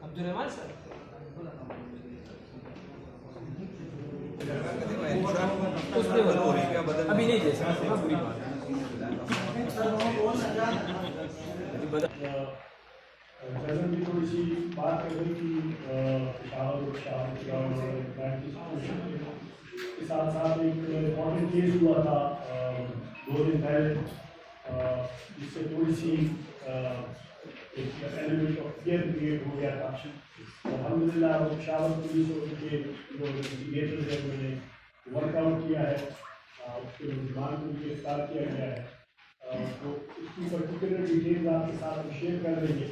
عبدالرحمان سر ابھی نہیں دے سکتے بری بات بھی تھوڑی سی بات کر رہی تھی کے ساتھ ساتھ ایک امپورٹنٹ کیس ہوا تھا 2 دن پہلے جس سے تھوڑی سی ایک ایلیمنٹ آف فیئر کریٹ ہو گیا تھا. الحمد للہ وہ پشاور پولیس اور ان کے جو انویسٹیگیٹرز ہیں انہوں نے ورک آؤٹ کیا ہے, اس کے ملزمان کو بھی گرفتار کیا گیا ہے. تو اس کی پرٹیکولر ڈیٹیلز آپ کے ساتھ ہم شیئر کر دیں گے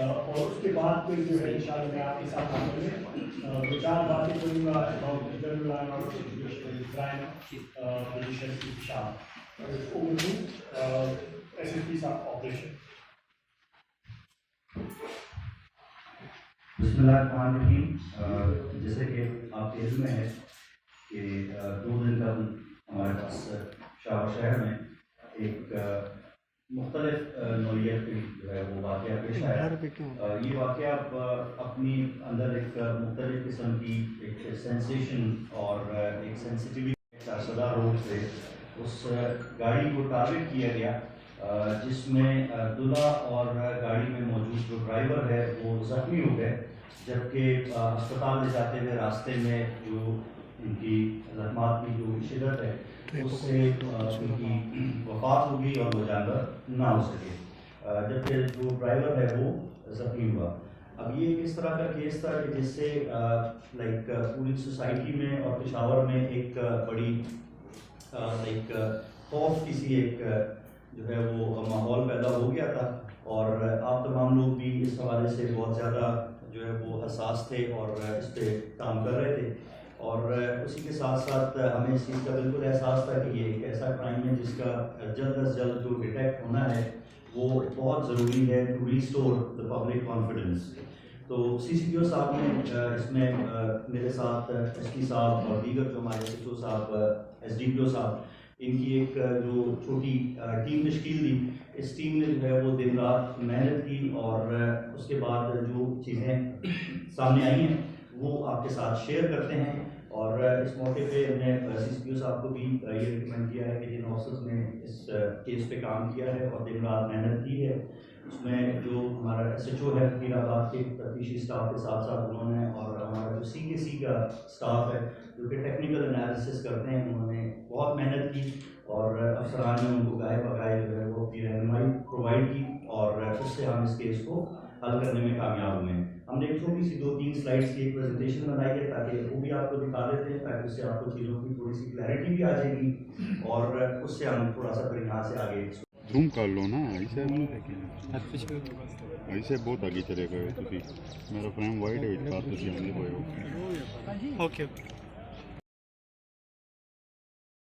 اور اس کے بعد پھر جو ہے انشاءاللہ میں آپ کے ساتھ آنے میں 2-4 باتیں کروں گا about general law and order situation crime position کی پشاور ایس ایس پی صاحب آپریشن. بسم اللہ الرحمن الرحیم. جیسے کہ آپ کے علم میں ہے کہ 2 دن قبل ہمارے پاس پشاور شہر میں ایک مختلف نوعیت کی جو ہے وہ واقعہ پیش آیا. یہ واقعہ اپنی اندر ایک مختلف قسم کی ایک سینسیشن اور ایک سینسیٹیوٹی صدا روڈ سے اس گاڑی کو ٹارگیٹ کیا گیا جس میں دلہا اور گاڑی میں موجود جو ڈرائیور ہے وہ زخمی ہو گئے, جبکہ اسپتال لے جاتے ہوئے راستے میں جو ان کی زخمات کی جو شدت ہے اس سے ان کی وفات ہو گئی اور وہ جانور نہ ہو سکے, جبکہ جو ڈرائیور ہے وہ زخمی ہوا. اب یہ ایک اس طرح کا کیس تھا کہ جس سے لائک پوری سوسائٹی میں اور پشاور میں ایک بڑی لائک خوف کسی ایک جو ہے وہ ماحول پیدا ہو گیا تھا, اور آپ تمام لوگ بھی اس حوالے سے بہت زیادہ جو ہے وہ حساس تھے اور اس پہ کام کر رہے تھے. اور اسی کے ساتھ ساتھ ہمیں اس چیز کا بالکل احساس تھا کہ یہ ایک ایسا کرائم ہے جس کا جلد از جلد جو ڈیٹیکٹ ہونا ہے وہ بہت ضروری ہے to restore the public confidence. تو سی سی پی او صاحب نے اس میں میرے ساتھ ایس پی صاحب اور دیگر جو ہمارے ایس ایچ او صاحب ایس ڈی پی او صاحب ان کی ایک جو چھوٹی ٹیم تشکیل دی. اس ٹیم نے جو ہے وہ دن رات محنت کی اور اس کے بعد جو چیزیں سامنے آئی ہیں وہ آپ کے ساتھ شیئر کرتے ہیں. اور اس موقع پہ ہم نے سی سی پی او صاحب کو بھی یہ ریکمینڈ کیا ہے کہ جن آفیسرز نے اس کیس پہ کام کیا ہے اور دن رات محنت کی ہے, اس میں جو ہمارا ایس ایچ او ہے پیر آباد کے تفتیشی اسٹاف کے ساتھ ساتھ انہوں نے, اور ہمارا جو سی کے سی کا اسٹاف ہے جو کہ ٹیکنیکل انالیسس کرتے ہیں, انہوں نے بہت محنت کی اور افسران نے ان کو گاہے بگائے جو ہے وہ اپنی رہنمائی پرووائڈ کی اور اس سے ہم اس کیس کو حل کرنے میں کامیاب ہوئے ہیں. ہم نے ایک چھوٹی سی 2-3 سلائڈس کی ایک پریزنٹیشن بنائی ہے تاکہ وہ بھی آپ کو دکھا دیتے ہیں, تاکہ اس سے آپ کو چیزوں کی تھوڑی سی کلیئرٹی بھی آ جائے گی اور اس سے ہم تھوڑا سا پھر یہاں سے آگے زوم کر لو نا, ایسے بہت آگے چلے گئے کیونکہ میرا فریم وائڈ ہے. اوکے.